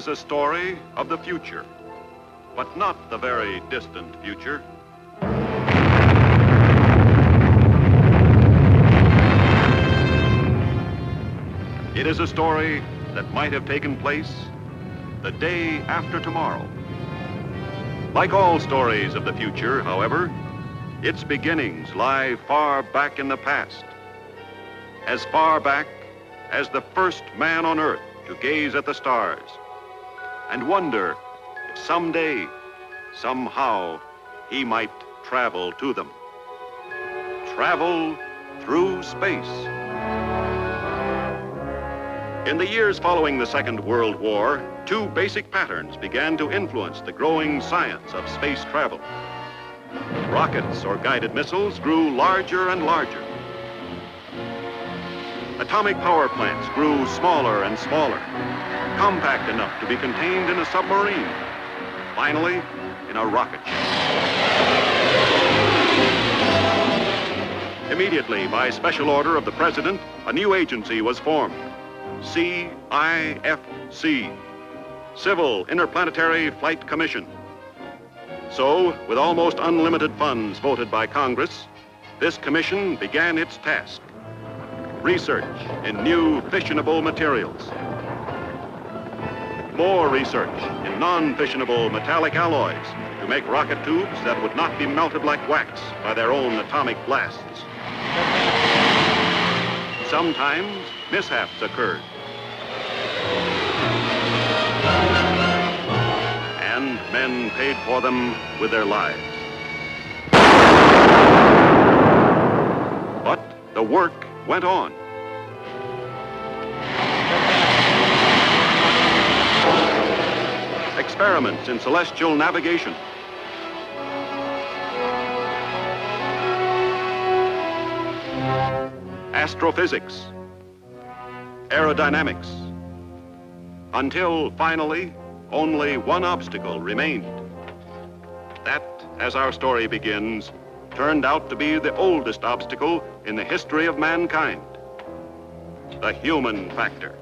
is a story of the future, but not the very distant future. It is a story that might have taken place the day after tomorrow. Like all stories of the future, however, its beginnings lie far back in the past, as far back as the first man on Earth to gaze at the stars and wonder if someday, somehow, he might travel to them. Travel through space. In the years following the Second World War, two basic patterns began to influence the growing science of space travel. Rockets or guided missiles grew larger and larger. Atomic power plants grew smaller and smaller, compact enough to be contained in a submarine, finally in a rocket ship. Immediately, by special order of the President, a new agency was formed, CIFC, Civil Interplanetary Flight Commission. So, with almost unlimited funds voted by Congress, this commission began its task: research in new fissionable materials, more research in non-fissionable metallic alloys to make rocket tubes that would not be melted like wax by their own atomic blasts. Sometimes mishaps occurred, and men paid for them with their lives. But the work went on. Experiments in celestial navigation, astrophysics, aerodynamics, until finally only one obstacle remained. That, as our story begins, turned out to be the oldest obstacle in the history of mankind: the human factor.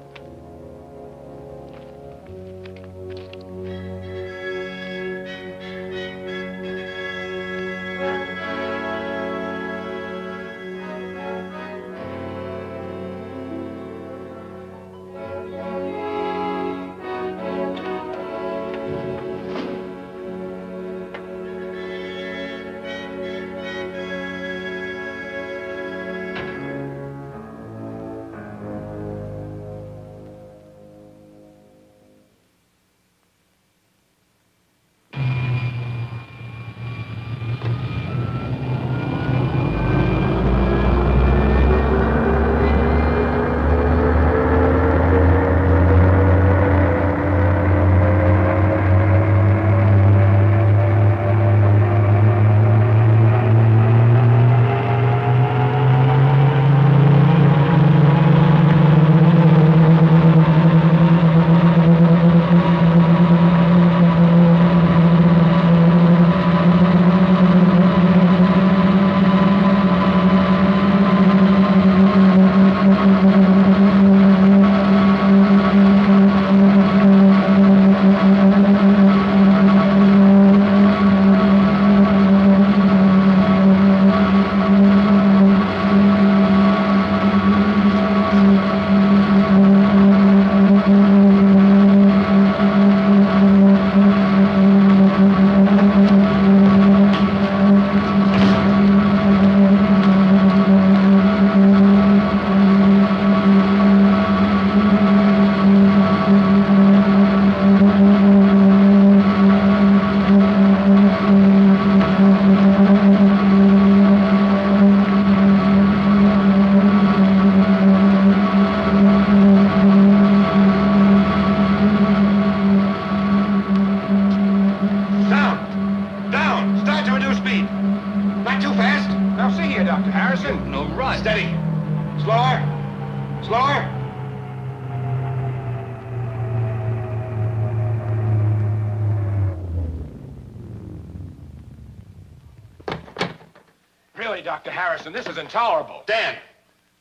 Really, Dr. Harrison, this is intolerable. Dan!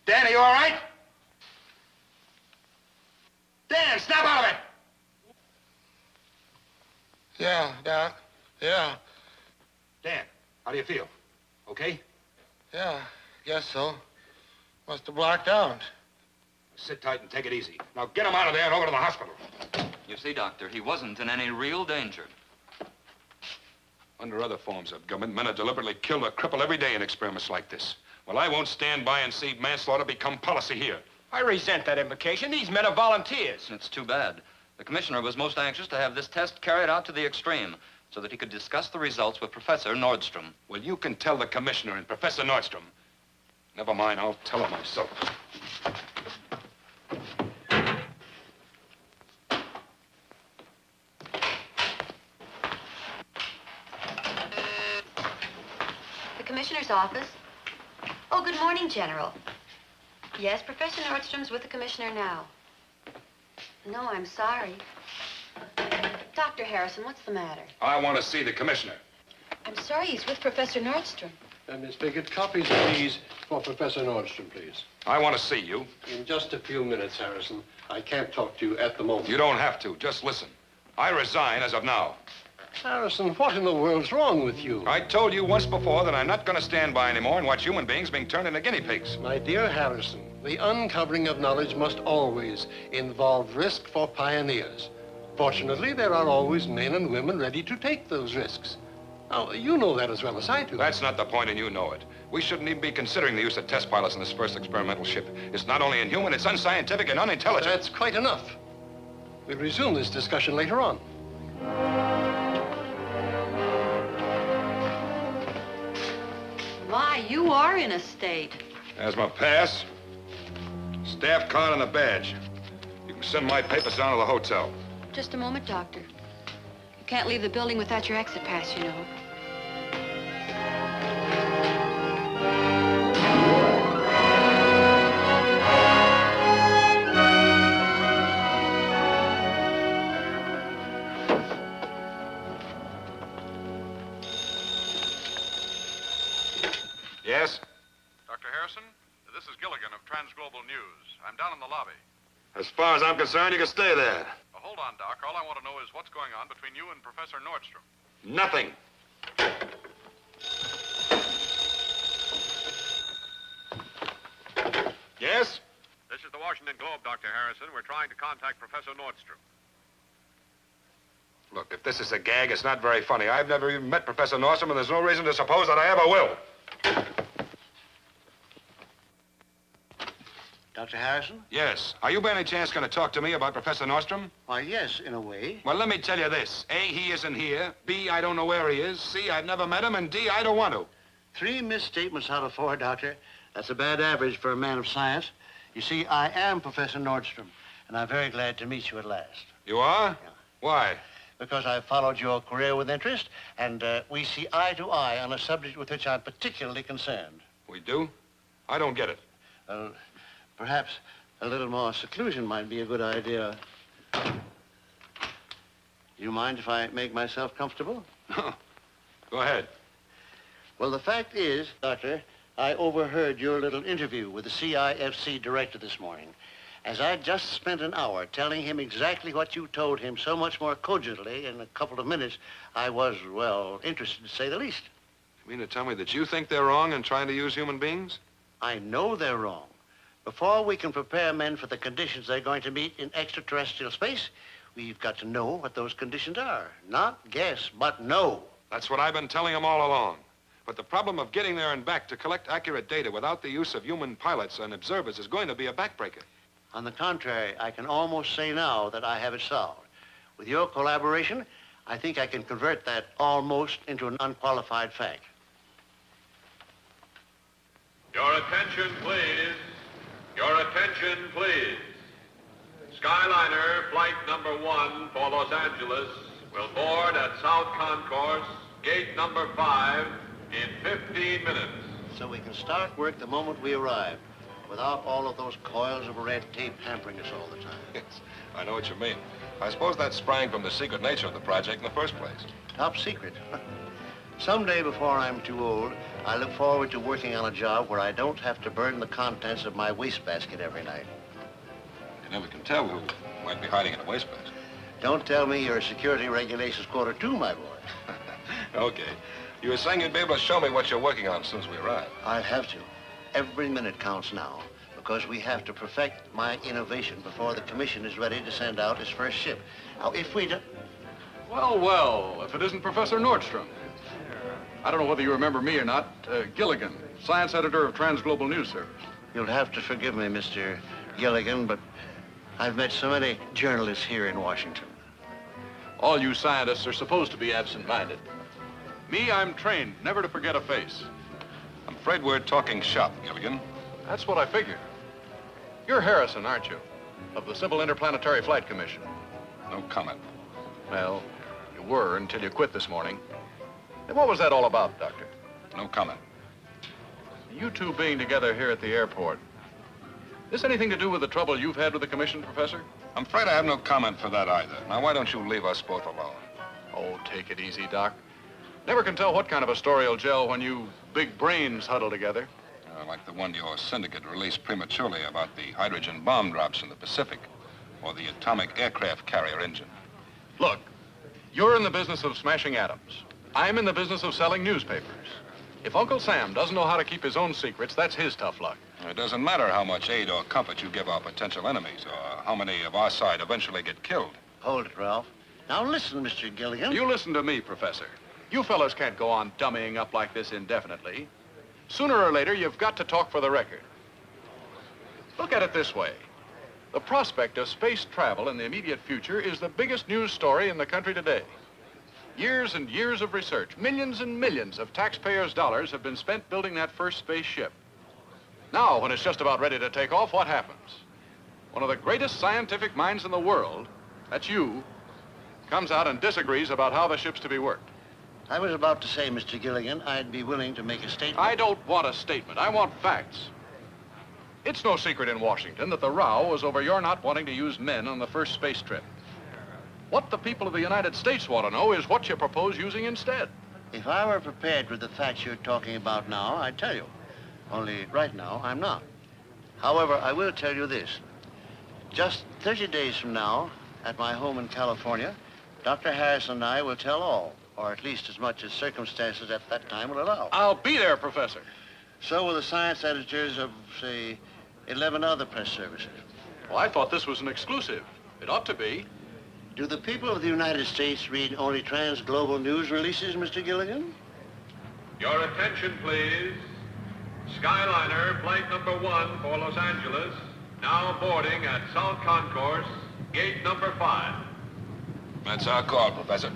Dan, are you all right? Dan, snap out of it! Yeah, Doc. Yeah. Dan, how do you feel? Okay? Yeah, guess so. Must have blacked out. Sit tight and take it easy. Now get him out of there and over to the hospital. You see, Doctor, he wasn't in any real danger. Under other forms of government, men are deliberately killed or crippled every day in experiments like this. Well, I won't stand by and see manslaughter become policy here. I resent that invocation. These men are volunteers. It's too bad. The commissioner was most anxious to have this test carried out to the extreme so that he could discuss the results with Professor Nordstrom. Well, you can tell the commissioner and Professor Nordstrom. Never mind, I'll tell him myself. The commissioner's office. Oh, good morning, General. Yes, Professor Nordstrom's with the commissioner now. No, I'm sorry. Dr. Harrison, what's the matter? I want to see the commissioner. I'm sorry, he's with Professor Nordstrom. Miss Biggett, copies of these for Professor Nordstrom, please. I want to see you. In just a few minutes, Harrison. I can't talk to you at the moment. You don't have to. Just listen. I resign as of now. Harrison, what in the world's wrong with you? I told you once before that I'm not going to stand by anymore and watch human beings being turned into guinea pigs. My dear Harrison, the uncovering of knowledge must always involve risk for pioneers. Fortunately, there are always men and women ready to take those risks. Now, you know that as well as I do. That's not the point, and you know it. We shouldn't even be considering the use of test pilots in this first experimental ship. It's not only inhuman, it's unscientific and unintelligent. That's quite enough. We'll resume this discussion later on. My, you are in a state. There's my pass, staff card, and a badge. You can send my papers down to the hotel. Just a moment, Doctor. You can't leave the building without your exit pass, you know. Yes? Dr. Harrison, this is Gilligan of Transglobal News. I'm down in the lobby. As far as I'm concerned, you can stay there. Well, hold on, Doc. All I want to know is what's going on between you and Professor Nordstrom. Nothing. Yes? This is the Washington Globe, Dr. Harrison. We're trying to contact Professor Nordstrom. Look, if this is a gag, it's not very funny. I've never even met Professor Nordstrom, and there's no reason to suppose that I ever will. Dr. Harrison? Yes. Are you by any chance going to talk to me about Professor Nordstrom? Why, yes, in a way. Well, let me tell you this. A, he isn't here. B, I don't know where he is. C, I've never met him. And D, I don't want to. 3 misstatements out of 4, Doctor. That's a bad average for a man of science. You see, I am Professor Nordstrom, and I'm very glad to meet you at last. You are? Yeah. Why? Because I've followed your career with interest, and we see eye to eye on a subject with which I'm particularly concerned. We do? I don't get it. Perhaps a little more seclusion might be a good idea. You mind if I make myself comfortable? Go ahead. Well, the fact is, Doctor, I overheard your little interview with the CIFC director this morning. As I just spent an hour telling him exactly what you told him so much more cogently in a couple of minutes, I was, well, interested to say the least. You mean to tell me that you think they're wrong in trying to use human beings? I know they're wrong. Before we can prepare men for the conditions they're going to meet in extraterrestrial space, we've got to know what those conditions are. Not guess, but know. That's what I've been telling them all along. But the problem of getting there and back to collect accurate data without the use of human pilots and observers is going to be a backbreaker. On the contrary, I can almost say now that I have it solved. With your collaboration, I think I can convert that almost into an unqualified fact. Your attention, please. Your attention, please. Skyliner flight number 1 for Los Angeles will board at South Concourse, gate number 5, in 15 minutes. So we can start work the moment we arrive, without all of those coils of red tape hampering us all the time. Yes, I know what you mean. I suppose that sprang from the secret nature of the project in the first place. Top secret. Someday before I'm too old, I look forward to working on a job where I don't have to burn the contents of my wastebasket every night. You never can tell who might be hiding in a wastebasket. Don't tell me you're security regulations quarter 2, my boy. Okay. You were saying you'd be able to show me what you're working on as soon as we arrive. I'll have to. Every minute counts now, because we have to perfect my innovation before the commission is ready to send out its first ship. Now, if we don't... Well, well, if it isn't Professor Nordstrom. I don't know whether you remember me or not. Gilligan, science editor of Transglobal News Service. You'll have to forgive me, Mr. Gilligan, but I've met so many journalists here in Washington. All you scientists are supposed to be absent-minded. Me, I'm trained never to forget a face. I'm afraid we're talking shop, Gilligan. That's what I figured. You're Harrison, aren't you? Of the Civil Interplanetary Flight Commission. No comment. Well, you were until you quit this morning. And what was that all about, Doctor? No comment. You two being together here at the airport. This anything to do with the trouble you've had with the commission, Professor? I'm afraid I have no comment for that either. Now, why don't you leave us both alone? Oh, take it easy, Doc. Never can tell what kind of a story will gel when you big brains huddle together. Like the one your syndicate released prematurely about the hydrogen bomb drops in the Pacific, or the atomic aircraft carrier engine. Look, you're in the business of smashing atoms. I'm in the business of selling newspapers. If Uncle Sam doesn't know how to keep his own secrets, that's his tough luck. It doesn't matter how much aid or comfort you give our potential enemies, or how many of our side eventually get killed. Hold it, Ralph. Now listen, Mr. Gilligan. You listen to me, Professor. You fellas can't go on dummying up like this indefinitely. Sooner or later, you've got to talk for the record. Look at it this way. The prospect of space travel in the immediate future is the biggest news story in the country today. Years and years of research, millions and millions of taxpayers' dollars have been spent building that first spaceship. Now, when it's just about ready to take off, what happens? One of the greatest scientific minds in the world, that's you, comes out and disagrees about how the ship's to be worked. I was about to say, Mr. Gilligan, I'd be willing to make a statement. I don't want a statement. I want facts. It's no secret in Washington that the row was over your not wanting to use men on the first space trip. What the people of the United States want to know is what you propose using instead. If I were prepared with the facts you're talking about now, I'd tell you. Only right now, I'm not. However, I will tell you this. Just 30 days from now, at my home in California, Dr. Harrison and I will tell all, or at least as much as circumstances at that time will allow. I'll be there, Professor. So will the science editors of, say, 11 other press services. Well, I thought this was an exclusive. It ought to be. Do the people of the United States read only Transglobal News releases, Mr. Gilligan? Your attention, please. Skyliner, flight number 1 for Los Angeles, now boarding at South Concourse, gate number 5. That's our call, Professor.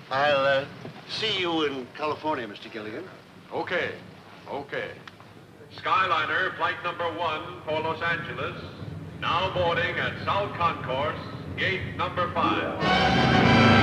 I'll see you in California, Mr. Gilligan. Okay. Okay. Skyliner, flight number 1 for Los Angeles, now boarding at South Concourse, gate number 5.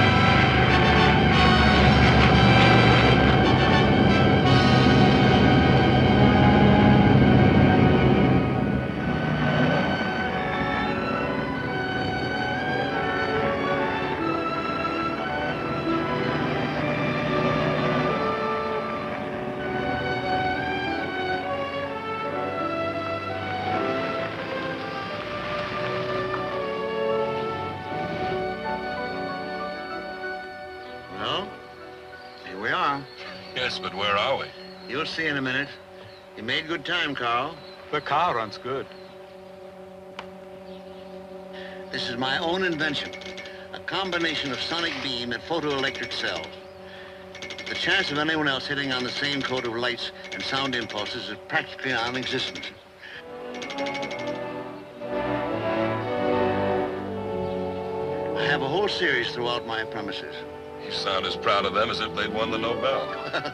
Yes, but where are we? You'll see in a minute. You made good time, Carl. The car runs good. This is my own invention. A combination of sonic beam and photoelectric cells. The chance of anyone else hitting on the same code of lights and sound impulses is practically non-existent. I have a whole series throughout my premises. You sound as proud of them as if they'd won the Nobel.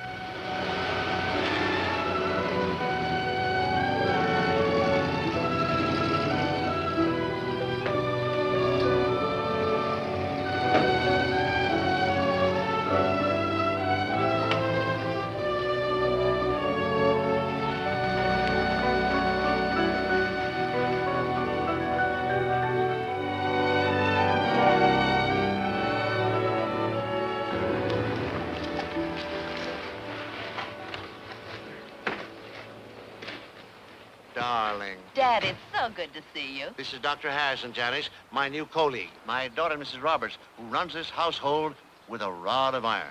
Darling. Dad, it's so So good to see you. This is Dr. Harrison, Janice, my new colleague. My daughter, Mrs. Roberts, who runs this household with a rod of iron.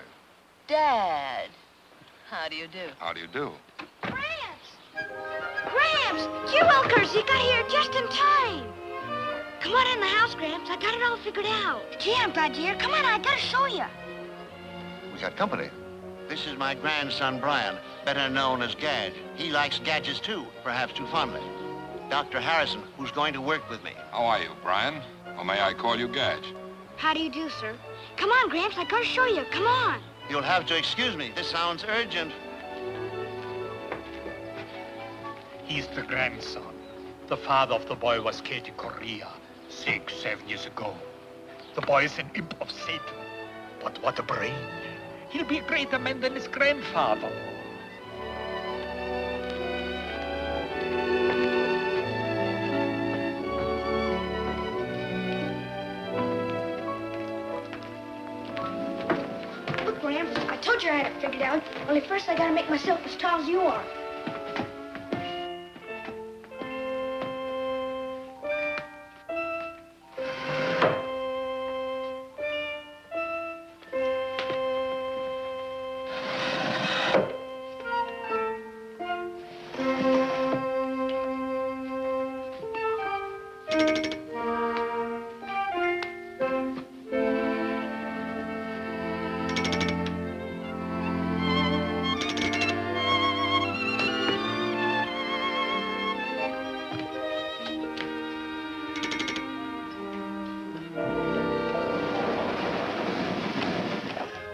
Dad, how do you do? How do you do? Gramps! Gramps! Gee Wilkers, you got here just in time. Come on in the house, Gramps. I got it all figured out. Gee, I'm glad you're here. Come on, I gotta show you. We got company. This is my grandson, Brian, better known as Gadge. He likes gadgets, too, perhaps too fondly. Dr. Harrison, who's going to work with me. How are you, Brian? Or may I call you Gadge? How do you do, sir? Come on, Gramps, I gotta show you. Come on. You'll have to excuse me. This sounds urgent. He's the grandson. The father of the boy was killed in Korea 6-7 years ago. The boy is an imp of Satan. But what a brain. He'll be a greater man than his grandfather. Look, Gramps, I told you I had it figured out. Only first I gotta make myself as tall as you are.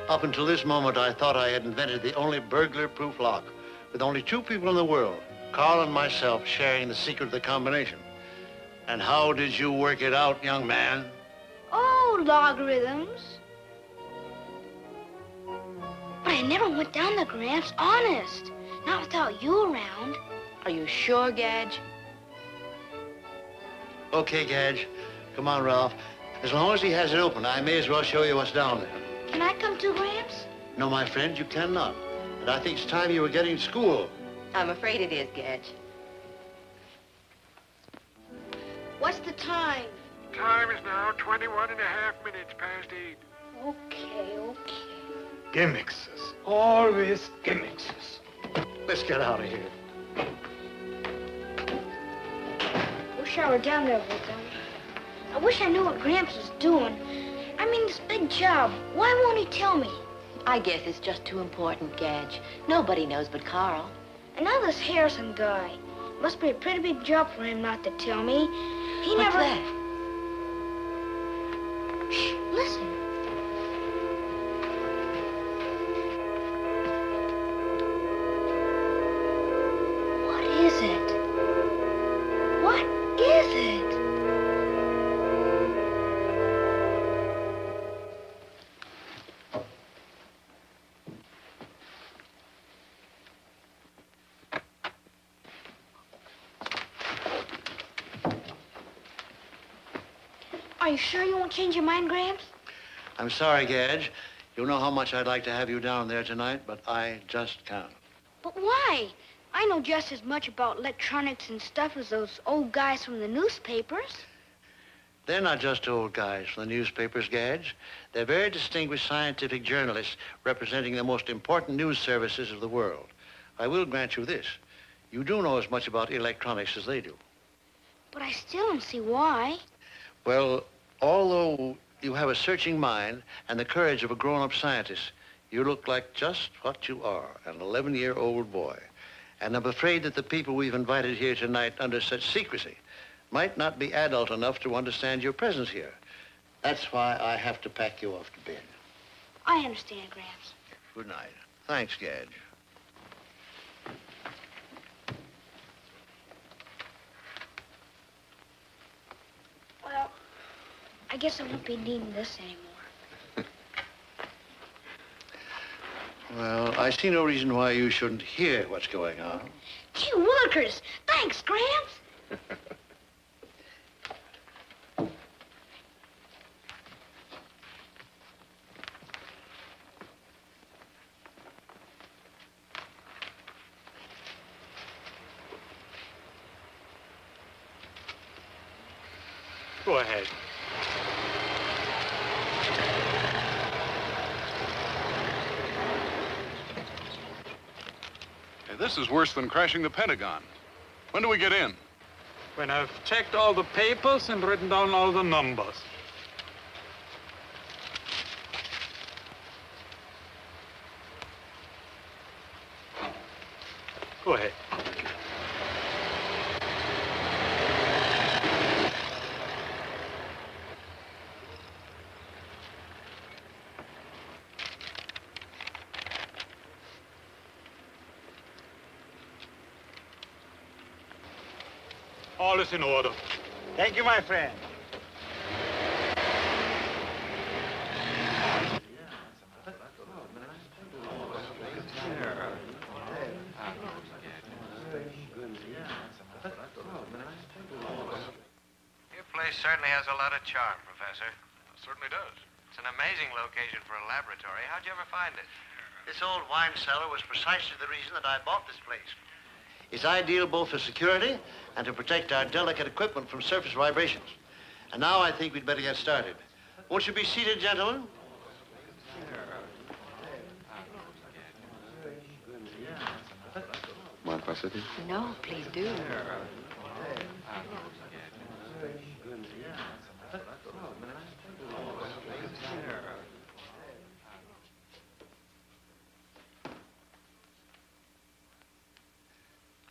Up until this moment, I thought I had invented the only burglar-proof lock, with only 2 people in the world, Carl and myself, sharing the secret of the combination. And how did you work it out, young man? Oh, logarithms. But I never went down the Gramps, honest. Not without you around. Are you sure, Gadge? Okay, Gadge. Come on, Ralph. As long as he has it open, I may as well show you what's down there. Can I come too, Gramps? No, my friend, you cannot. And I think it's time you were getting to school. I'm afraid it is, Gadge. What's the time? Time is now 21 and a half minutes past 8. Okay. Gimmicks. Always gimmicks. Let's get out of here. Wish I were down there with them. I wish I knew what Gramps was doing. I mean, this big job. Why won't he tell me? I guess it's just too important, Gadge. Nobody knows but Carl. And now this Harrison guy. Must be a pretty big job for him not to tell me. He What's never... that? Shh, listen. What is it? What is it? Are you sure you won't change your mind, Gramps? I'm sorry, Gadge. You know how much I'd like to have you down there tonight, but I just can't. But why? I know just as much about electronics and stuff as those old guys from the newspapers. They're not just old guys from the newspapers, Gadge. They're very distinguished scientific journalists representing the most important news services of the world. I will grant you this. You do know as much about electronics as they do. But I still don't see why. Well, although you have a searching mind and the courage of a grown-up scientist, you look like just what you are, an 11-year-old boy. And I'm afraid that the people we've invited here tonight under such secrecy might not be adult enough to understand your presence here. That's why I have to pack you off to bed. I understand, Gramps. Good night. Thanks, Gadge. Well, I guess I won't be needing this anymore. Well, I see no reason why you shouldn't hear what's going on. Gee willikers! Thanks, Gramps! Go ahead. Hey, this is worse than crashing the Pentagon. When do we get in? When I've checked all the papers and written down all the numbers. Go ahead. All is in order. Thank you, my friend. Your place certainly has a lot of charm, Professor. It certainly does. It's an amazing location for a laboratory. How'd you ever find it? This old wine cellar was precisely the reason that I bought this place. It's ideal both for security and to protect our delicate equipment from surface vibrations. And now I think we'd better get started. Won't you be seated, gentlemen? No, please do.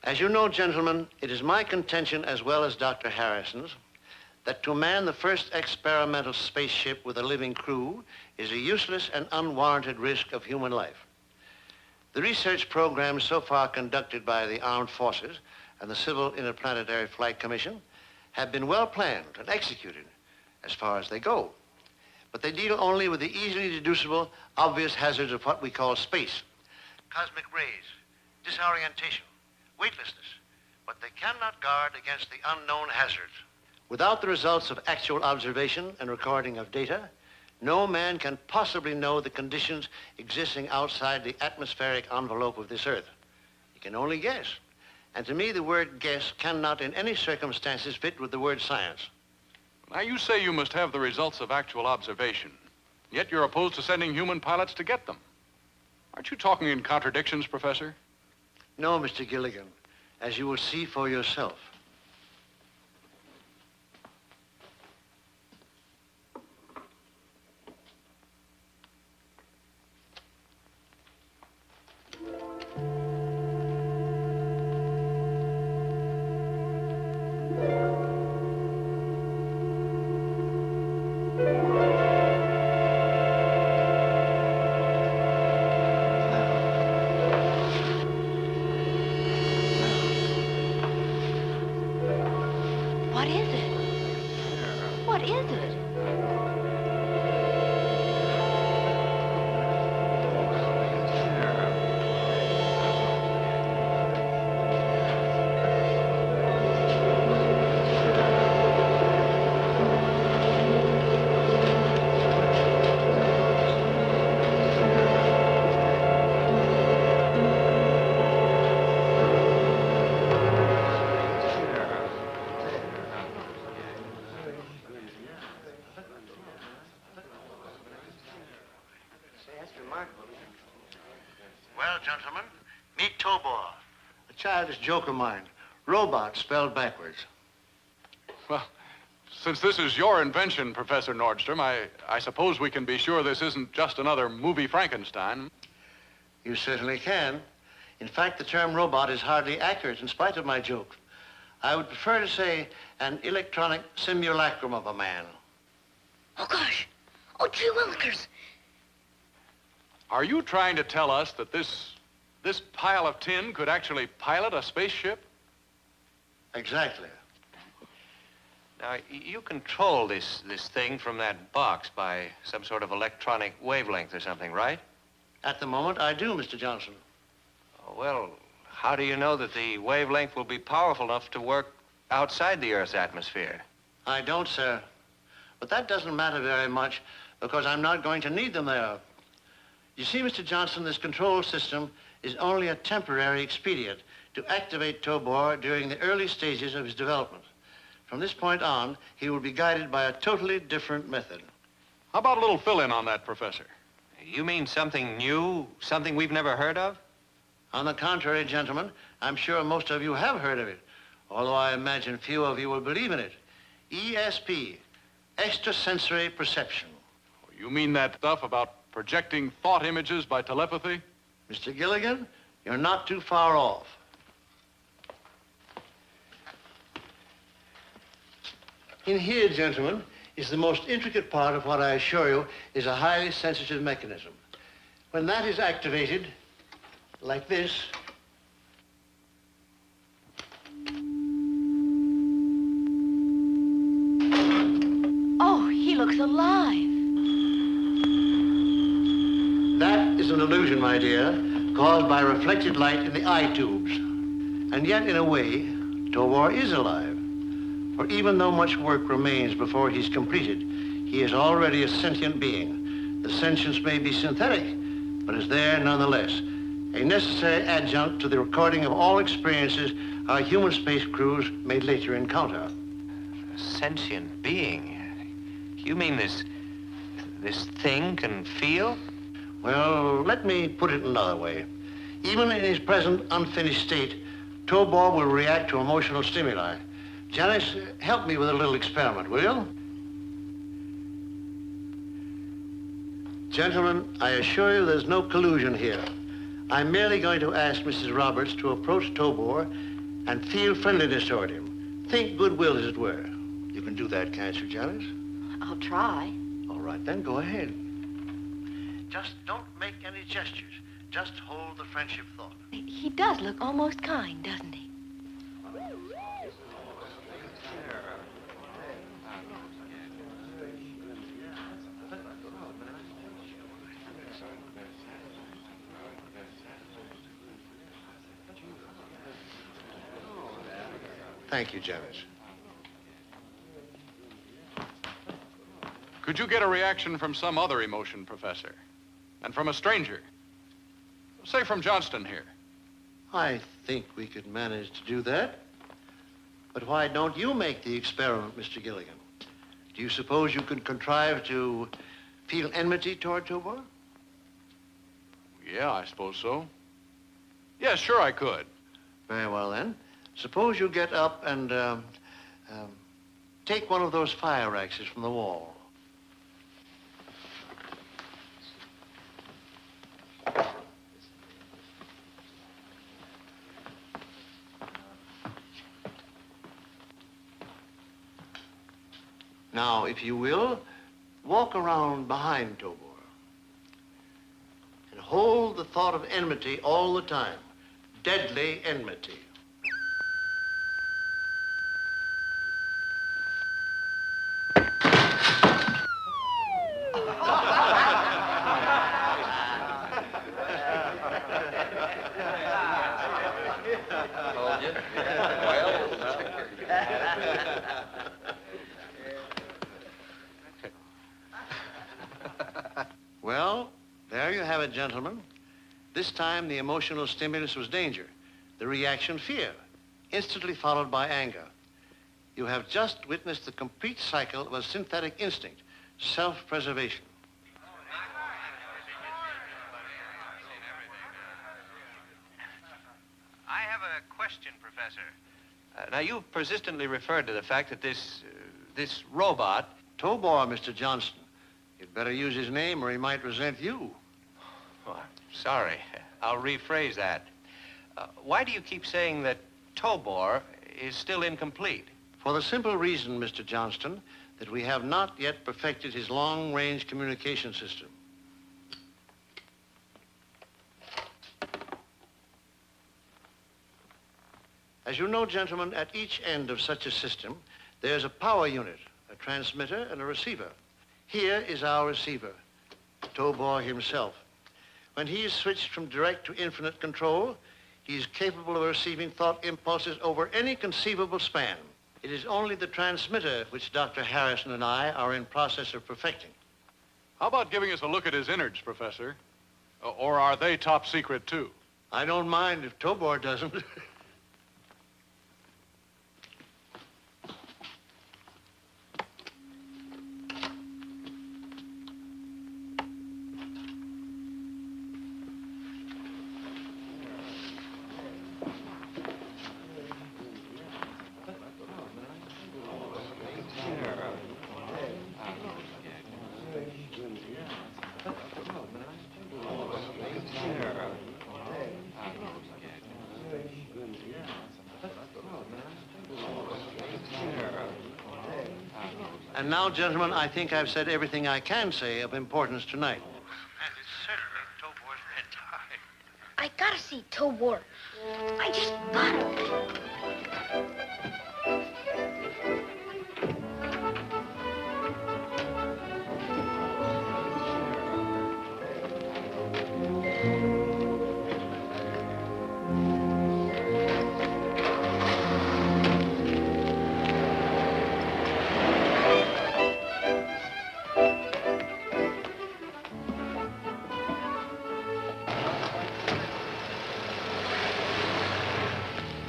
As you know, gentlemen, it is my contention, as well as Dr. Harrison's, that to man the first experimental spaceship with a living crew is a useless and unwarranted risk of human life. The research programs so far conducted by the Armed Forces and the Civil Interplanetary Flight Commission have been well planned and executed as far as they go. But they deal only with the easily deducible, obvious hazards of what we call space. Cosmic rays, disorientation, weightlessness, but they cannot guard against the unknown hazards. Without the results of actual observation and recording of data, no man can possibly know the conditions existing outside the atmospheric envelope of this Earth. He can only guess. And to me, the word guess cannot in any circumstances fit with the word science. Now, you say you must have the results of actual observation, yet you're opposed to sending human pilots to get them. Aren't you talking in contradictions, Professor? No, Mr. Gilligan, as you will see for yourself. What is it? What is it? Well, gentlemen, meet Тобор, a childish joke of mine. Robot spelled backwards. Well, since this is your invention, Professor Nordstrom, I suppose we can be sure this isn't just another movie Frankenstein. You certainly can. In fact, the term robot is hardly accurate in spite of my joke. I would prefer to say an electronic simulacrum of a man. Oh, gosh. Oh, gee willikers. Are you trying to tell us that this pile of tin could actually pilot a spaceship? Exactly. Now, you control this thing from that box by some sort of electronic wavelength or something, right? At the moment, I do, Mr. Johnson. Oh, well, how do you know that the wavelength will be powerful enough to work outside the Earth's atmosphere? I don't, sir. But that doesn't matter very much because I'm not going to need them there. You see, Mr. Johnson, this control system is only a temporary expedient to activate Тобор during the early stages of his development. From this point on, he will be guided by a totally different method. How about a little fill-in on that, Professor? You mean something new, something we've never heard of? On the contrary, gentlemen, I'm sure most of you have heard of it, although I imagine few of you will believe in it. ESP, extrasensory perception. You mean that stuff about projecting thought images by telepathy? Mr. Gilligan, you're not too far off. In here, gentlemen, is the most intricate part of what I assure you is a highly sensitive mechanism. When that is activated, like this, Oh, he looks alive. that is an illusion, my dear, caused by reflected light in the eye tubes. And yet, in a way, Тобор is alive. For even though much work remains before he's completed, he is already a sentient being. The sentience may be synthetic, but is there nonetheless. A necessary adjunct to the recording of all experiences our human space crews may later encounter. A sentient being? You mean this thing can feel? Well, let me put it another way. Even in his present unfinished state, Тобор will react to emotional stimuli. Janice, help me with a little experiment, will you? Gentlemen, I assure you there's no collusion here. I'm merely going to ask Mrs. Roberts to approach Тобор and feel friendliness toward him. Think goodwill, as it were. You can do that, can't you, Janice? I'll try. All right, then go ahead. Just don't make any gestures. Just hold the friendship thought. He does look almost kind, doesn't he? Thank you, Janice. Could you get a reaction from some other emotion, Professor? And from a stranger? Say from Johnston here. I think we could manage to do that. But why don't you make the experiment, Mr. Gilligan? Do you suppose you could contrive to feel enmity toward Тобор? Yeah, I suppose so. Yes, sure I could. Very well, then. Suppose you get up and take one of those fire axes from the wall. Now, if you will, walk around behind Тобор and hold the thought of enmity all the time. Deadly enmity. Well, there you have it, gentlemen. This time, the emotional stimulus was danger. The reaction, fear, instantly followed by anger. You have just witnessed the complete cycle of a synthetic instinct, self-preservation. I have a question, Professor. Now, you've persistently referred to the fact that this robot... Тобор, Mr. Johnston. You'd better use his name or he might resent you. Oh, I'm sorry. I'll rephrase that. Why do you keep saying that Тобор is still incomplete? For the simple reason, Mr. Johnston, that we have not yet perfected his long-range communication system. As you know, gentlemen, at each end of such a system, there's a power unit, a transmitter, and a receiver. Here is our receiver, Тобор himself. When he is switched from direct to infinite control, he is capable of receiving thought impulses over any conceivable span. It is only the transmitter which Dr. Harrison and I are in process of perfecting. How about giving us a look at his innards, Professor? Or are they top secret, too? I don't mind if Тобор doesn't. And now, gentlemen, I think I've said everything I can say of importance tonight. And it's certainly Tobor's bedtime. I gotta see Tobor. I just gotta.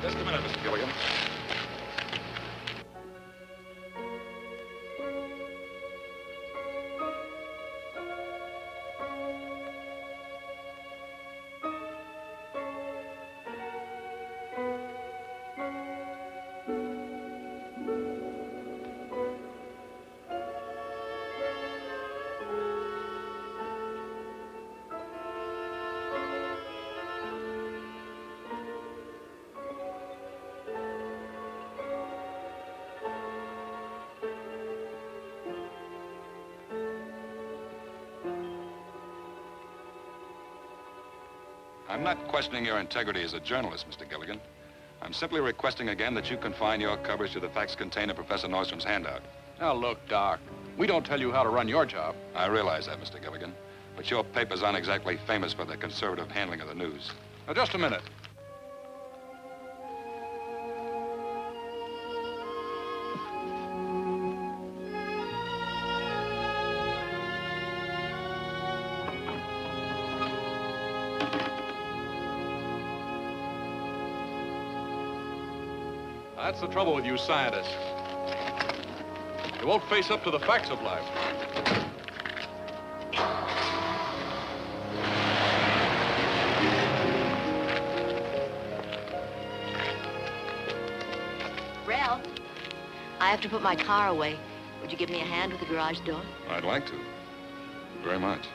Just a minute, Mr. Gilligan. I'm not questioning your integrity as a journalist, Mr. Gilligan. I'm simply requesting again that you confine your coverage to the facts contained in Professor Nordstrom's handout. Now, look, Doc, we don't tell you how to run your job. I realize that, Mr. Gilligan, but your papers aren't exactly famous for their conservative handling of the news. Now, just a minute. That's the trouble with you scientists. You won't face up to the facts of life. Ralph, I have to put my car away. Would you give me a hand with the garage door? I'd like to. Very much.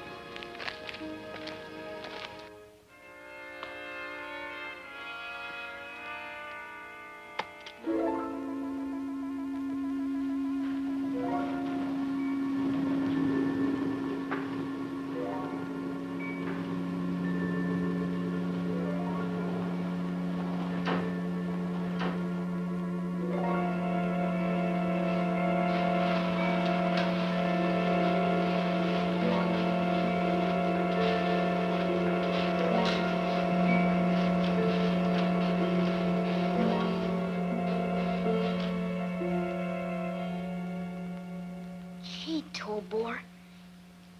Gee, Tobor,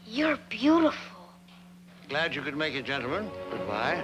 you're beautiful. Glad you could make it, gentlemen. Goodbye.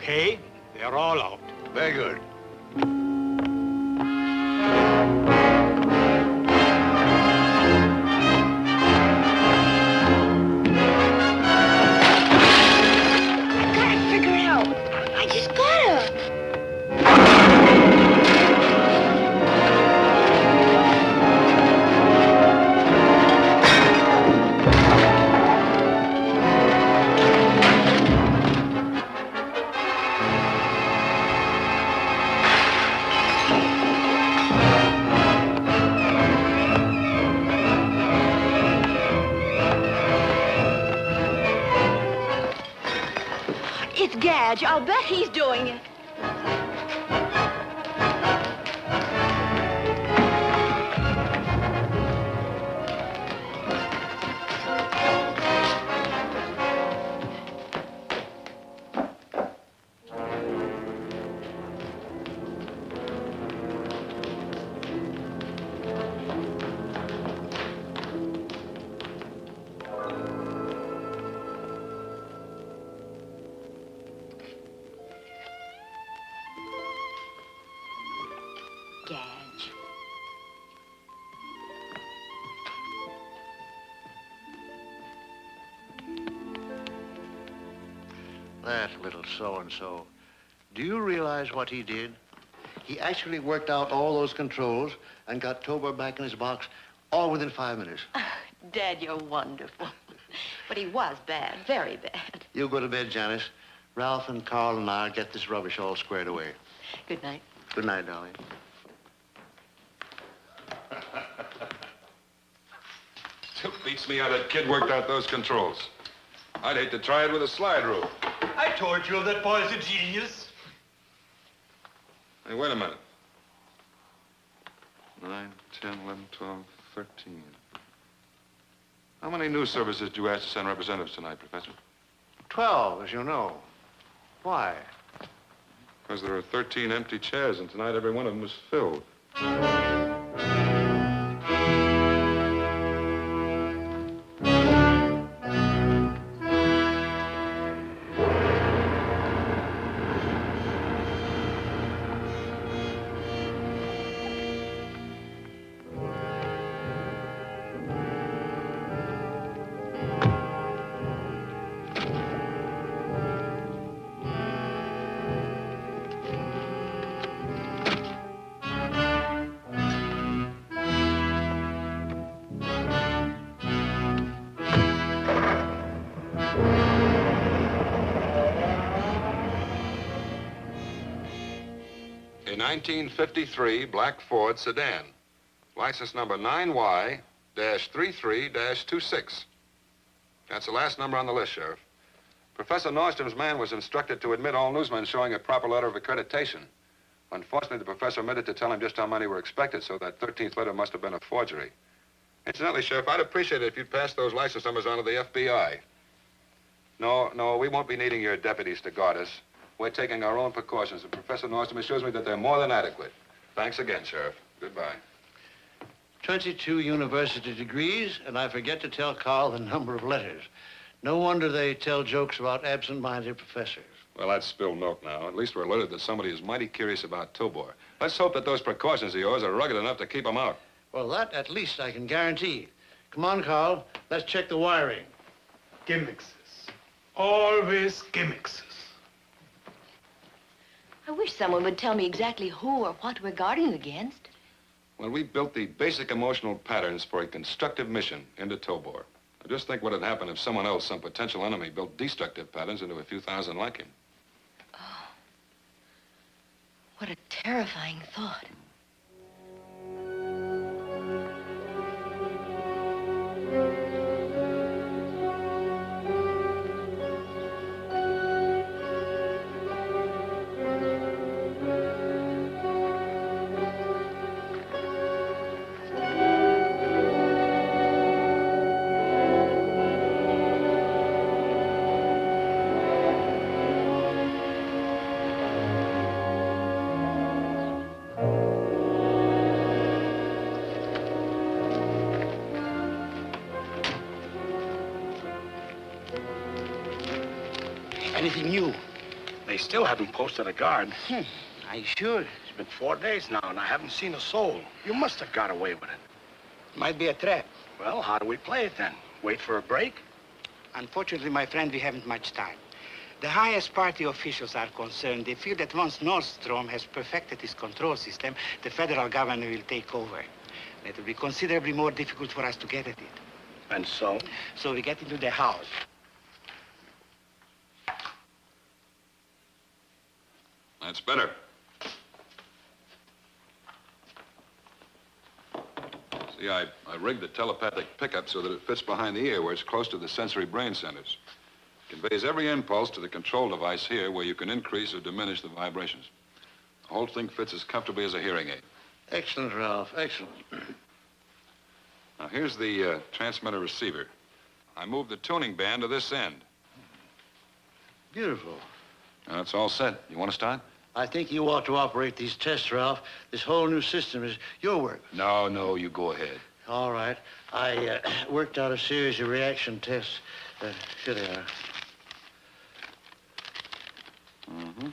Okay, they're all out. Very good. Figure it out. I just gotta. It's Gadge. I'll bet he's doing it. Gadge. That little so-and-so. Do you realize what he did? He actually worked out all those controls and got Тобор back in his box all within 5 minutes. Dad, you're wonderful. But he was bad, very bad. You go to bed, Janice. Ralph and Carl and I'll get this rubbish all squared away. Good night. Good night, darling. Still beats me how that kid worked out those controls. I'd hate to try it with a slide rule. I told you that boy's a genius. Hey, wait a minute. 9, 10, 11, 12, 13. How many news services did you ask to send representatives tonight, Professor? 12, as you know. Why? Because there are 13 empty chairs, and tonight every one of them was filled. A 1953 black Ford sedan. License number 9Y-33-26. That's the last number on the list, Sheriff. Professor Nordstrom's man was instructed to admit all newsmen showing a proper letter of accreditation. Unfortunately, the professor omitted to tell him just how many were expected, so that 13th letter must have been a forgery. Incidentally, Sheriff, I'd appreciate it if you'd pass those license numbers on to the FBI. No, we won't be needing your deputies to guard us. We're taking our own precautions, and Professor Nordstrom assures me that they're more than adequate. Thanks again, Sheriff. Goodbye. 22 university degrees, and I forget to tell Carl the number of letters. No wonder they tell jokes about absent-minded professors. Well, that's spilled milk now. At least we're alerted that somebody is mighty curious about Тобор. Let's hope that those precautions of yours are rugged enough to keep them out. Well, that at least I can guarantee. Come on, Carl. Let's check the wiring. Gimmicks. Always gimmicks. I wish someone would tell me exactly who or what we're guarding against. Well, we built the basic emotional patterns for a constructive mission into Тобор. Now, just think what would happen if someone else, some potential enemy, built destructive patterns into a few thousand like him. Oh, what a terrifying thought. Anything new? They still haven't posted a guard. Are you sure? It's been 4 days now, and I haven't seen a soul. You must have got away with it. Might be a trap. Well, how do we play it then? Wait for a break? Unfortunately, my friend, we haven't much time. The highest party officials are concerned. They feel that once Nordstrom has perfected his control system, the federal government will take over. It will be considerably more difficult for us to get at it. And so? So we get into the house. That's better. See, I rigged the telepathic pickup so that it fits behind the ear where it's close to the sensory brain centers. It conveys every impulse to the control device here where you can increase or diminish the vibrations. The whole thing fits as comfortably as a hearing aid. Excellent, Ralph. Excellent. Now, here's the transmitter receiver. I moved the tuning band to this end. Beautiful. Now, that's all set. You want to start? I think you ought to operate these tests, Ralph. This whole new system is your work. No, you go ahead. All right. I worked out a series of reaction tests. Here they are. Mm-hmm.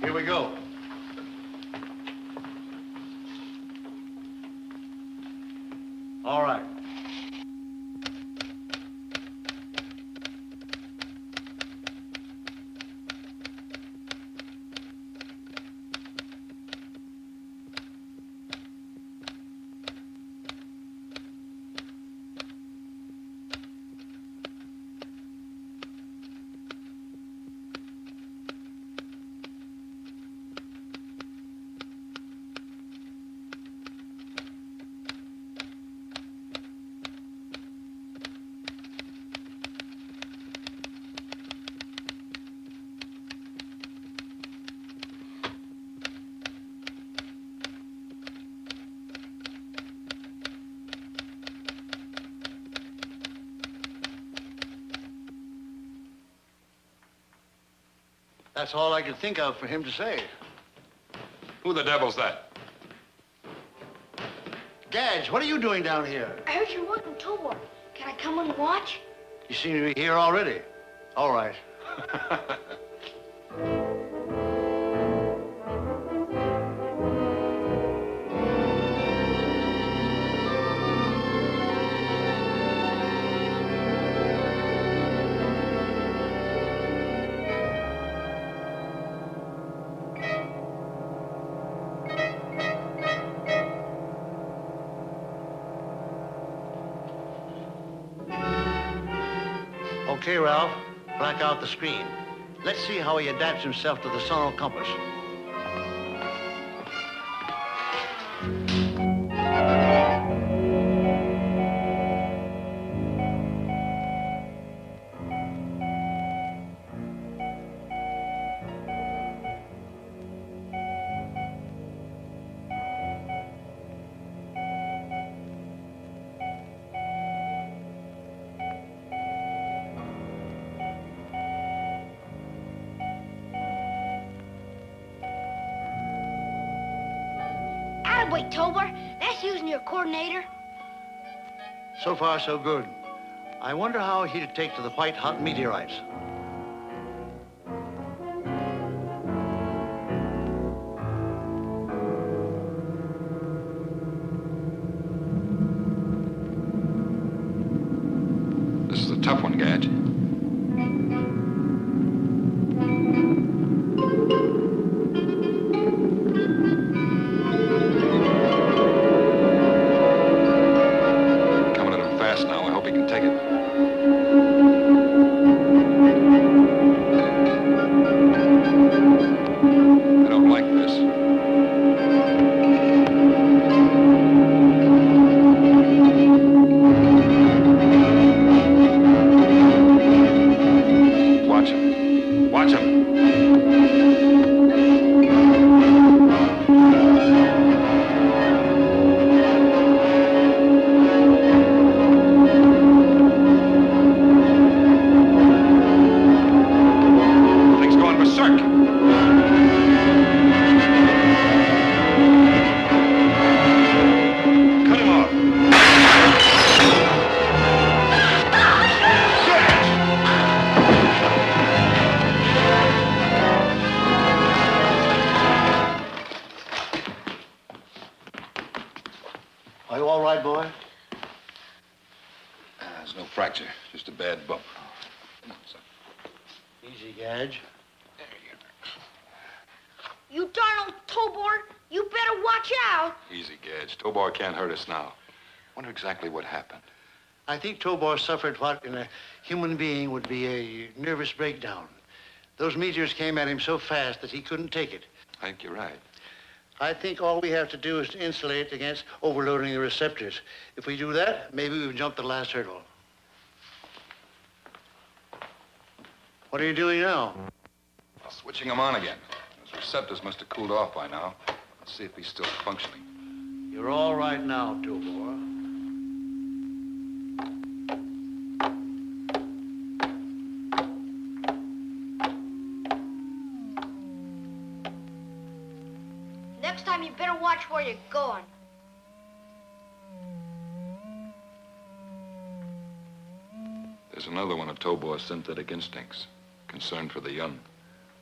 Here we go. All right. That's all I could think of for him to say. Who the devil's that? Gadge, what are you doing down here? I heard you work in Тобор. Can I come and watch? You seem to be here already. All right. Okay, Ralph, black out the screen. Let's see how he adapts himself to the sonal compass. Attaboy, Тобор. That's using your coordinator. So far, so good. I wonder how he'd take to the white-hot meteorites. This is a tough one, Gadge. fracture, just a bad bump. Come on, son. Easy, Gadge. You darn old Тобор, you better watch out. Easy, Gadge. Тобор can't hurt us now. Wonder exactly what happened. I think Тобор suffered what in a human being would be a nervous breakdown. Those meteors came at him so fast that he couldn't take it. I think you're right. I think all we have to do is to insulate against overloading the receptors. If we do that, maybe we've jumped the last hurdle. What are you doing now? Well, switching them on again. Those receptors must have cooled off by now. Let's see if he's still functioning. You're all right now, Тобор. Next time you better watch where you're going. There's another one of Tobor's synthetic instincts. Concern for the young.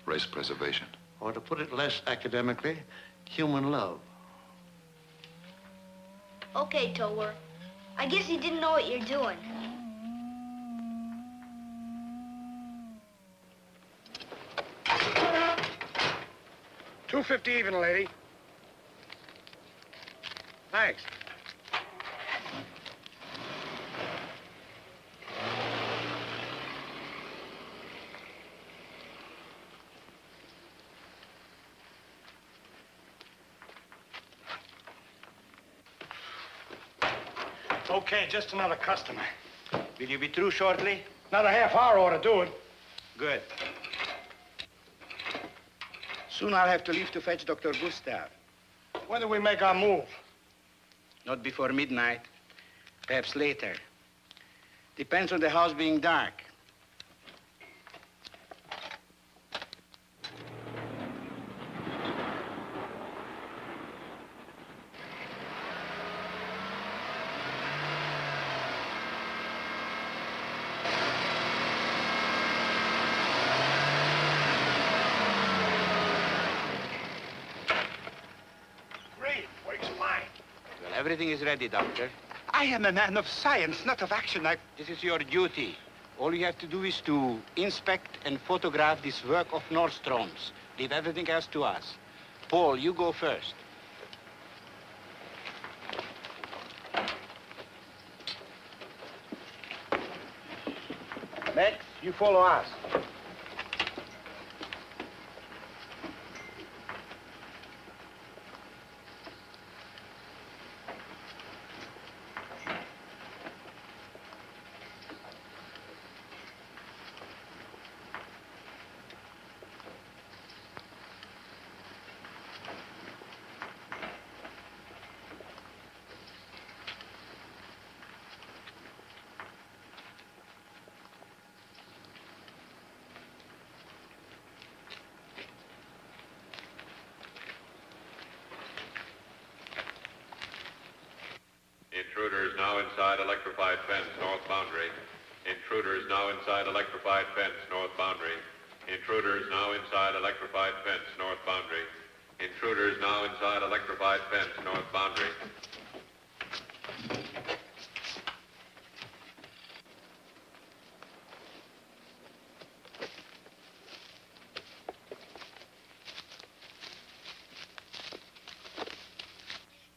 Race preservation. Or to put it less academically, human love. Okay, Тобор. I guess you didn't know what you're doing. $2.50 even, lady. Thanks. Okay, just another customer. Will you be through shortly? Another half hour ought to do it. Good. Soon I'll have to leave to fetch Dr. Gustav. When do we make our move? Not before midnight. Perhaps later. Depends on the house being dark. Everything is ready, Doctor. I am a man of science, not of action. This is your duty. All you have to do is to inspect and photograph this work of Nordstrom's. Leave everything else to us. Paul, you go first. Next, you follow us. Intruders now inside electrified fence, north boundary. Intruders now inside electrified fence, north boundary. Intruders now inside electrified fence, north boundary. Intruders now inside electrified fence, north boundary.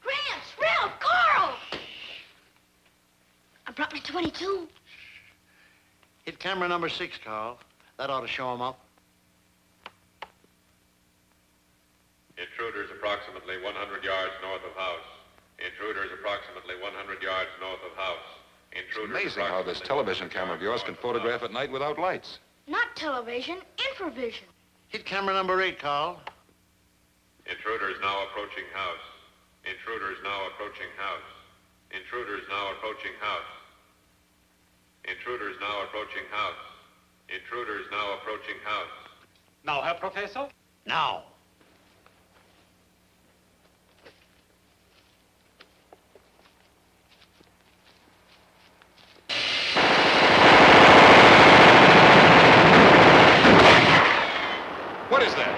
Gramps, Ralph, Carl! I brought my 22. Hit camera number 6, Carl. That ought to show him up. Intruders approximately 100 yards north of house. Intruders approximately 100 yards north of house. Intruders Amazing how this television camera of yours can photograph at night without lights. Not television, infravision. Hit camera number 8, Carl. Intruders now approaching house. Intruders now approaching house. Intruders now approaching house. Intruders now approaching house. Intruders now approaching house. Now, Herr Professor? Now. What is that?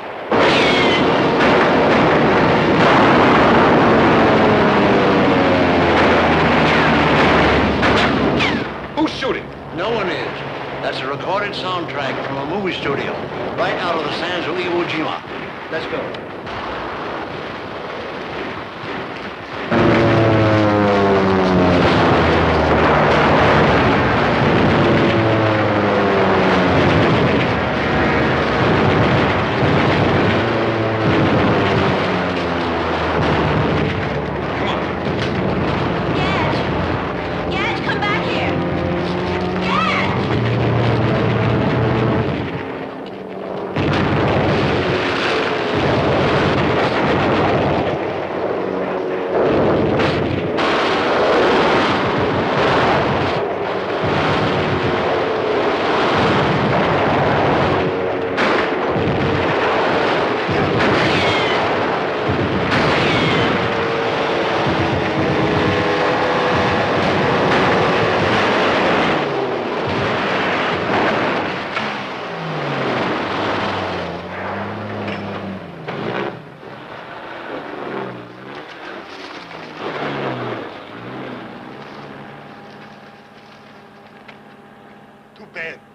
Who's shooting? That's a recorded soundtrack from a movie studio, right out of the sands of Iwo Jima. Let's go.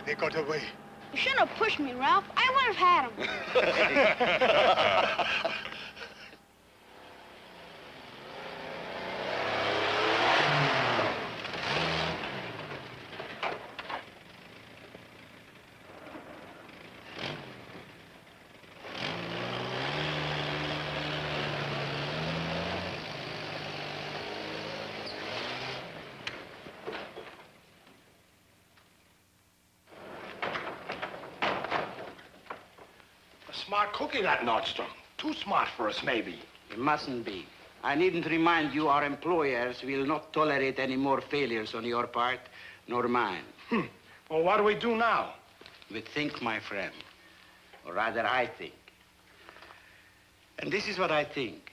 They got away. You shouldn't have pushed me, Ralph. I would have had him. Smart cookie, that Nordstrom. Too smart for us, maybe. It mustn't be. I needn't remind you our employers will not tolerate any more failures on your part, nor mine. Well, what do we do now? We think, my friend. Or rather, I think. And this is what I think.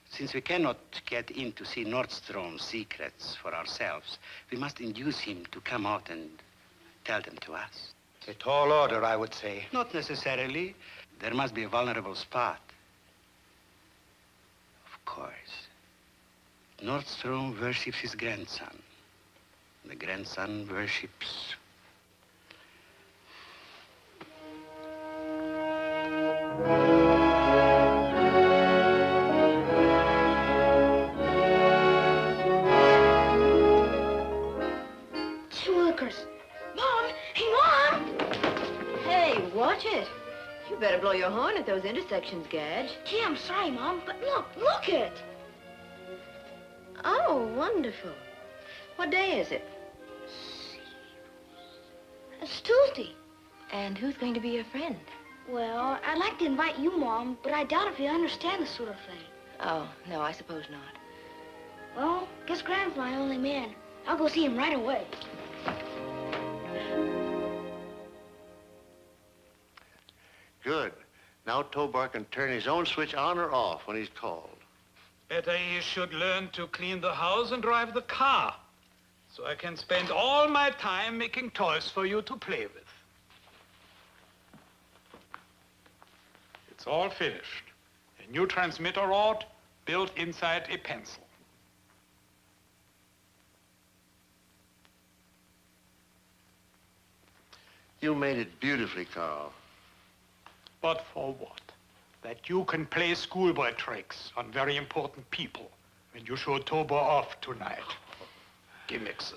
Since we cannot get in to see Nordstrom's secrets for ourselves, we must induce him to come out and tell them to us. A tall order, I would say. Not necessarily. There must be a vulnerable spot. Of course. Nordstrom worships his grandson. The grandson worships... Wilkers. Mom! Hey, Mom! Hey, watch it. You better blow your horn at those intersections, Gadge. Gee, I'm sorry, Mom, but look it. Oh, wonderful. What day is it? It's Tuesday. And who's going to be your friend? Well, I'd like to invite you, Mom, but I doubt if you understand this sort of thing. Oh, no, I suppose not. Well, guess Graham's my only man. I'll go see him right away. Good. Now Тобор can turn his own switch on or off when he's called. Better he should learn to clean the house and drive the car, so I can spend all my time making toys for you to play with. It's all finished. A new transmitter rod built inside a pencil. You made it beautifully, Carl. But for what? That you can play schoolboy tricks on very important people when you show Тобор off tonight. Gimmicks.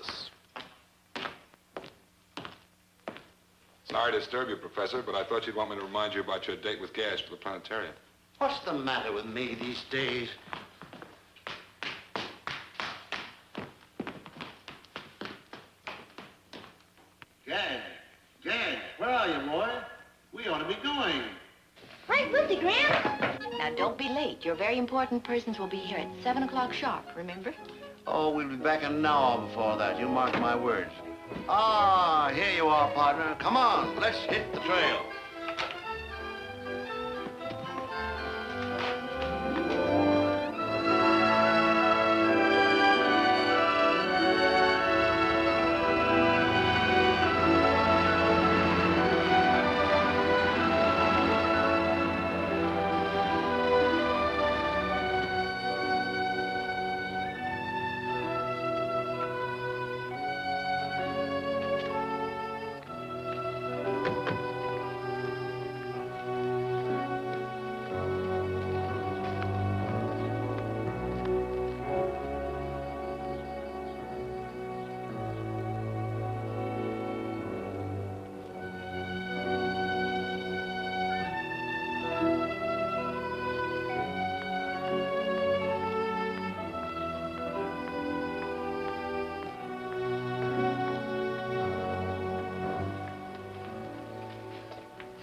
Sorry to disturb you, Professor, but I thought you'd want me to remind you about your date with Gash for the planetarium. What's the matter with me these days? Gad, where are you, boy? We ought to be going. Right with you, Graham. Now, don't be late. Your very important persons will be here at 7 o'clock sharp, remember? Oh, we'll be back an hour before that. You mark my words. Ah, here you are, partner. Come on, let's hit the trail.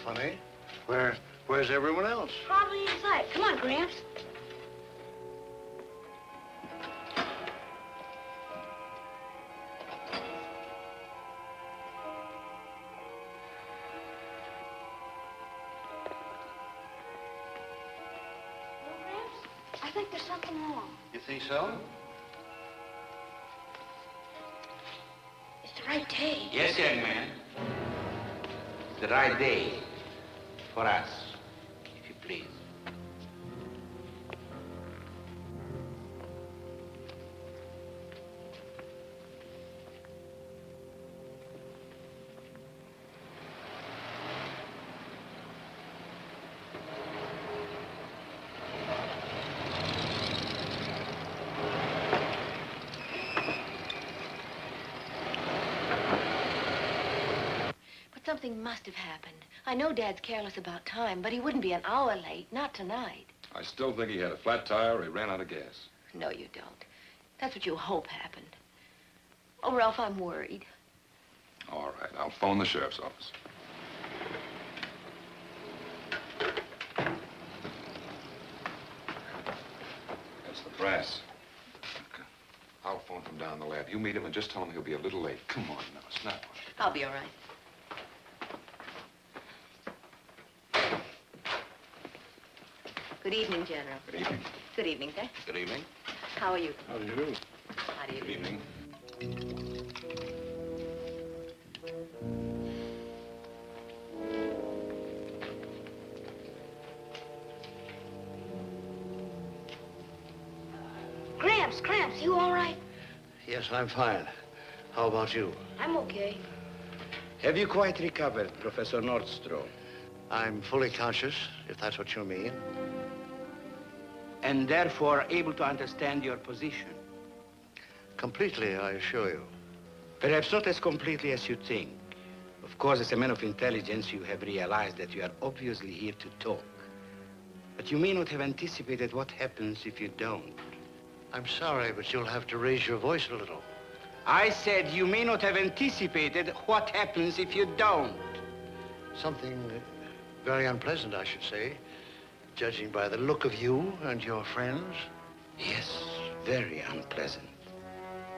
funny. Where's everyone else? Probably inside. Come on, Gramps. I think there's something wrong. You think so? It's the right day. Yes, young man. The right day for us, if you please. Something must have happened. I know Dad's careless about time, but he wouldn't be an hour late, not tonight. I still think he had a flat tire or he ran out of gas. No, you don't. That's what you hope happened. Oh, Ralph, I'm worried. All right, I'll phone the sheriff's office. That's the brass. I'll phone from down the lab. You meet him and just tell him he'll be a little late. Come on now, snap on it. I'll be all right. Good evening, General. Good evening. Good evening, sir. Good evening. How are you? How do you do? How do you do? Good evening. Gramps, you all right? Yes, I'm fine. How about you? I'm okay. Have you quite recovered, Professor Nordstrom? I'm fully conscious, if that's what you mean. And therefore able to understand your position? Completely, I assure you. Perhaps not as completely as you think. Of course, as a man of intelligence, you have realized that you are obviously here to talk. But you may not have anticipated what happens if you don't. I'm sorry, but you'll have to raise your voice a little. I said you may not have anticipated what happens if you don't. Something very unpleasant, I should say, judging by the look of you and your friends. Yes, very unpleasant.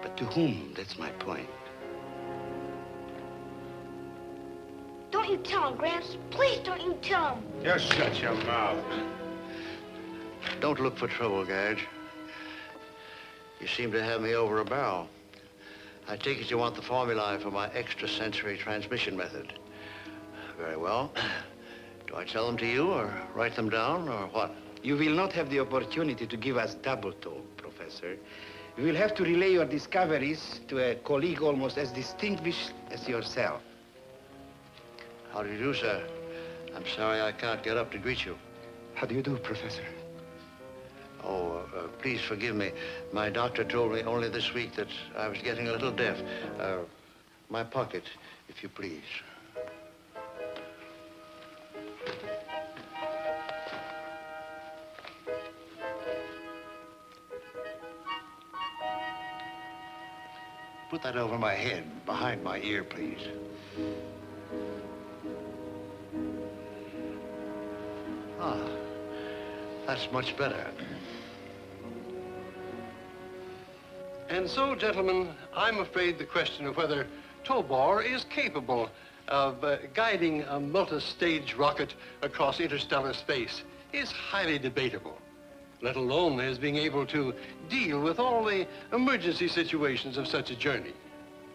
But to whom? That's my point. Don't you tell him, Gramps. Please don't you tell him. Just shut your mouth. Don't look for trouble, Gage. You seem to have me over a barrel. I take it you want the formulae for my extrasensory transmission method. Very well. Do I tell them to you or write them down or what? You will not have the opportunity to give us double talk, Professor. You will have to relay your discoveries to a colleague almost as distinguished as yourself. How do you do, sir? I'm sorry I can't get up to greet you. How do you do, Professor? Oh, please forgive me. My doctor told me only this week that I was getting a little deaf. My pocket, if you please. Put that over my head, behind my ear, please. Ah, that's much better. And so, gentlemen, I'm afraid the question of whether Тобор is capable of guiding a multi-stage rocket across interstellar space is highly debatable, let alone his being able to deal with all the emergency situations of such a journey.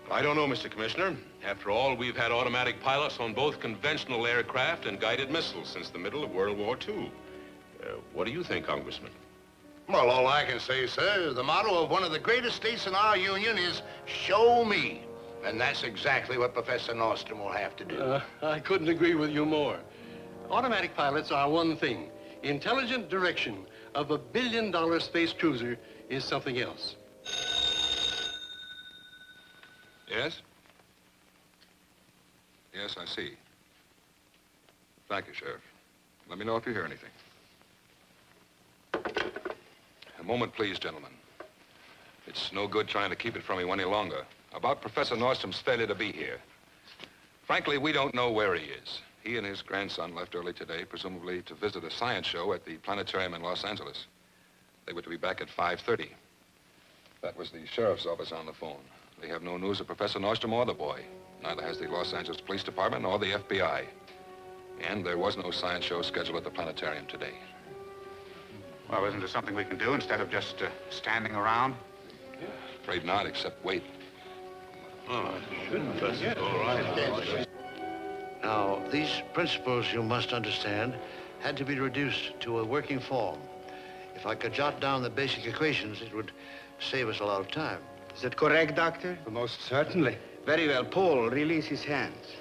I don't know, Mr. Commissioner. After all, we've had automatic pilots on both conventional aircraft and guided missiles since the middle of World War II. What do you think, Congressman? Well, all I can say, sir, is the motto of one of the greatest states in our union is, show me. And that's exactly what Professor Nordstrom will have to do. I couldn't agree with you more. Automatic pilots are one thing. Intelligent direction of $1 billion space cruiser is something else. Yes? Yes, I see. Thank you, Sheriff. Let me know if you hear anything. A moment, please, gentlemen. It's no good trying to keep it from you any longer. About Professor Nordstrom's failure to be here. Frankly, we don't know where he is. He and his grandson left early today, presumably to visit a science show at the planetarium in Los Angeles. They were to be back at 5:30. That was the sheriff's office on the phone. They have no news of Professor Nordstrom or the boy. Neither has the Los Angeles Police Department nor the FBI. And there was no science show scheduled at the planetarium today. Well, isn't there something we can do instead of just standing around? Afraid not, except wait. Oh, Professor. All right. Now, these principles, you must understand, had to be reduced to a working form. If I could jot down the basic equations, it would save us a lot of time. Is that correct, Doctor? Most certainly. Very well. Paul, release his hands.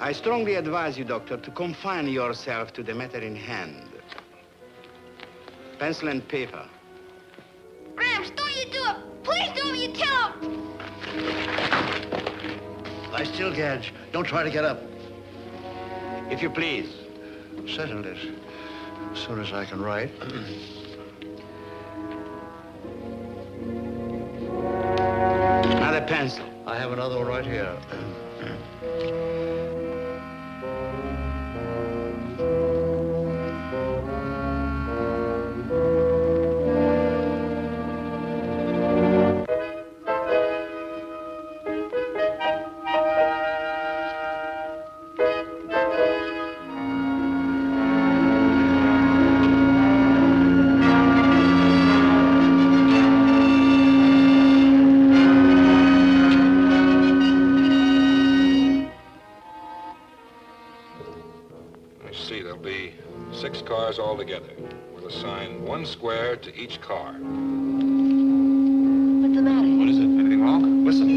I strongly advise you, Doctor, to confine yourself to the matter in hand. Pencil and paper. Gramps, don't you do it. Please don't you tell him. Lie still, Gadge. Don't try to get up. If you please. Certainly. As soon as I can write. Another pencil. I have another one right here. Altogether. We'll assign 1 square to each car. What's the matter? What is it? Anything wrong? Listen.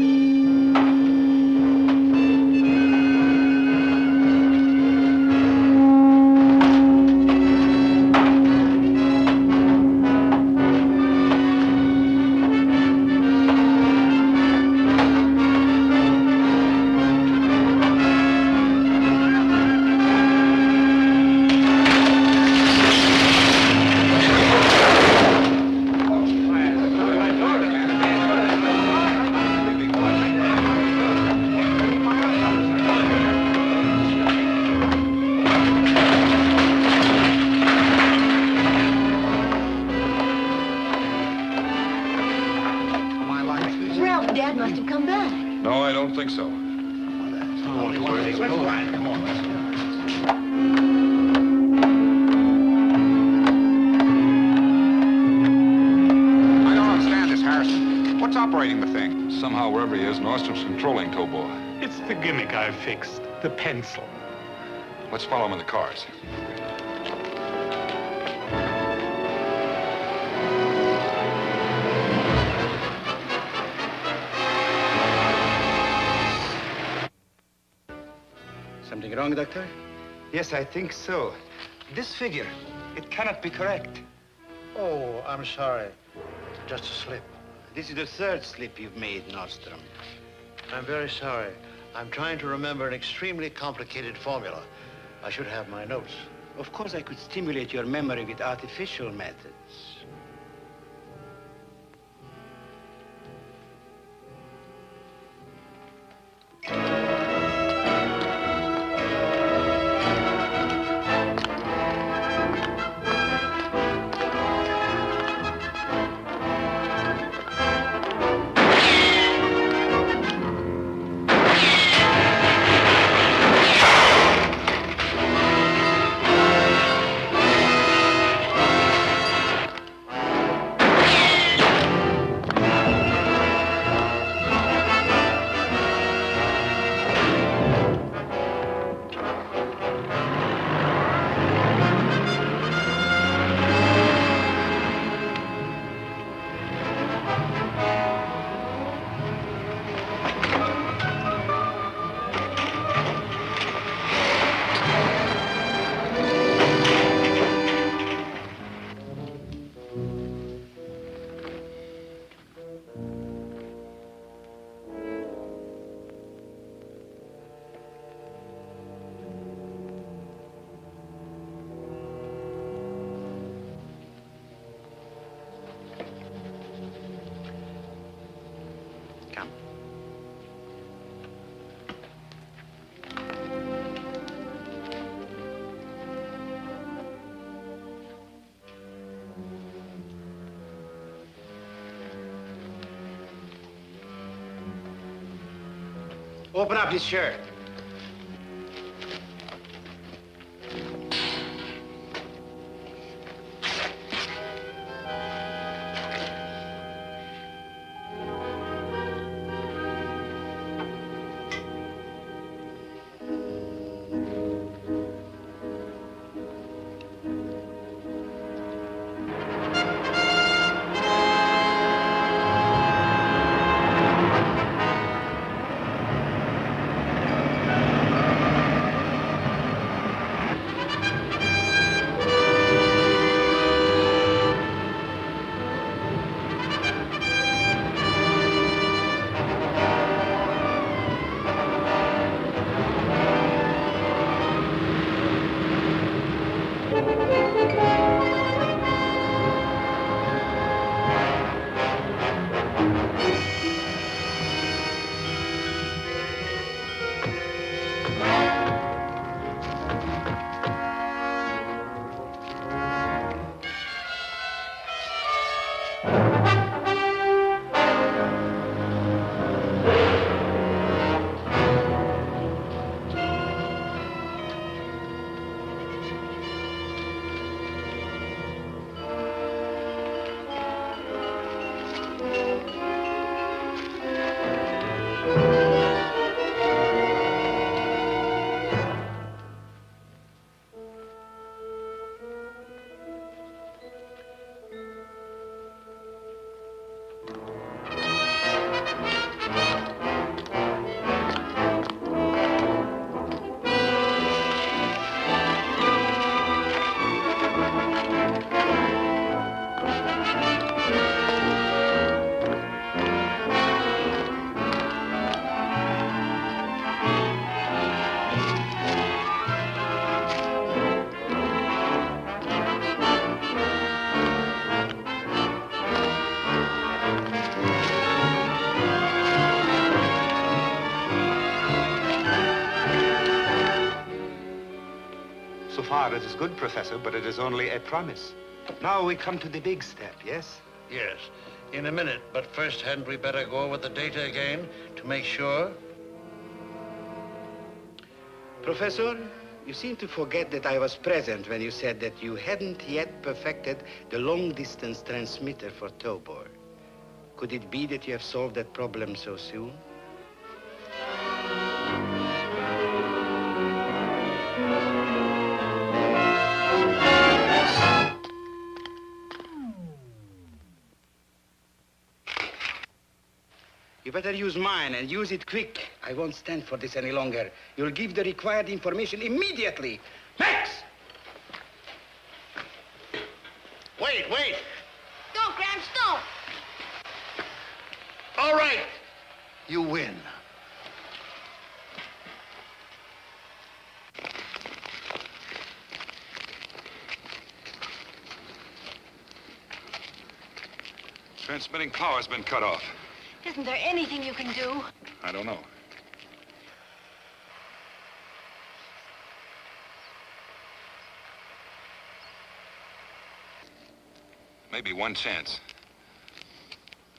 Somehow, wherever he is, Nordstrom's controlling Тобор. It's the gimmick I fixed, the pencil. Let's follow him in the cars. Something wrong, Doctor? Yes, I think so. This figure, it cannot be correct. Oh, I'm sorry. Just a slip. This is the 3rd slip you've made, Nordstrom. I'm very sorry. I'm trying to remember an extremely complicated formula. I should have my notes. Of course, I could stimulate your memory with artificial methods. Open up his shirt. It is good, Professor, but it is only a promise. Now we come to the big step, yes? Yes, in a minute. But first, hadn't we better go over the data again to make sure? Professor, you seem to forget that I was present when you said that you hadn't yet perfected the long-distance transmitter for Тобор. Could it be that you have solved that problem so soon? You better use mine and use it quick. I won't stand for this any longer. You'll give the required information immediately. Max! Wait, wait. Don't, Gramps, don't. All right. You win. Transmitting power's been cut off. Isn't there anything you can do? I don't know. Maybe one chance.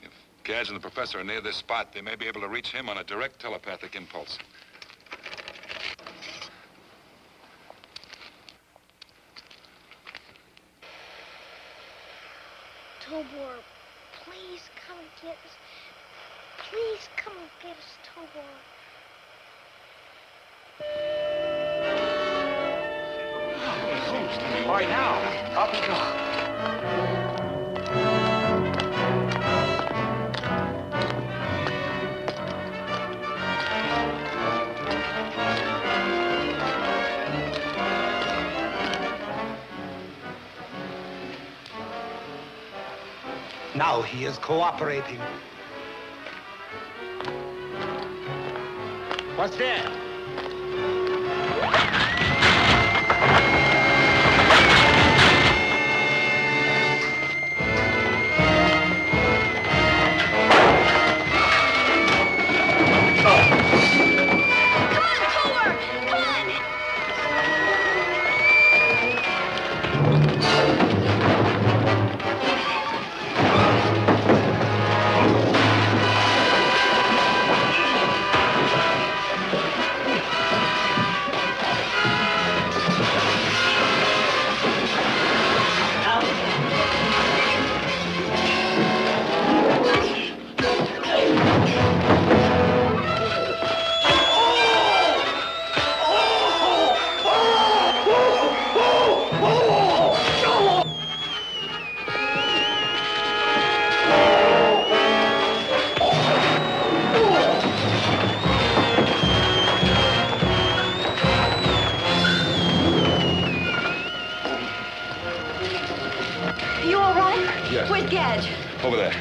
If Gaz and the professor are near this spot, they may be able to reach him on a direct telepathic impulse. Тобор, please come and get us. Please come and get us, Тобор. All right, now, up we go. Now he is cooperating. What's that? the gadge? Over there.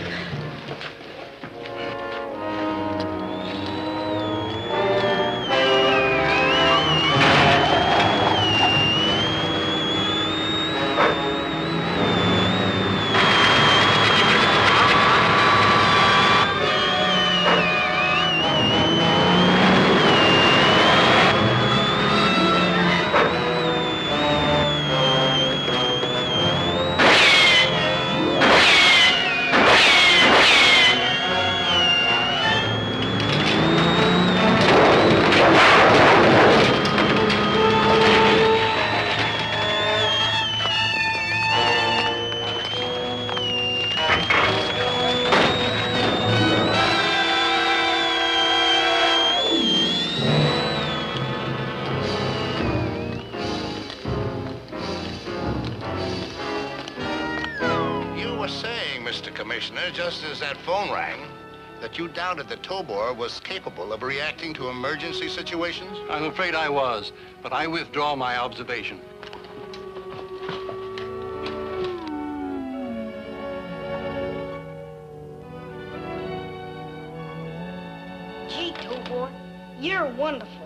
Just as that phone rang, that you doubted that Тобор was capable of reacting to emergency situations? I'm afraid I was, but I withdraw my observation. Gee, Тобор, you're wonderful.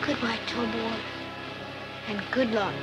Goodbye, Тобор, and good luck.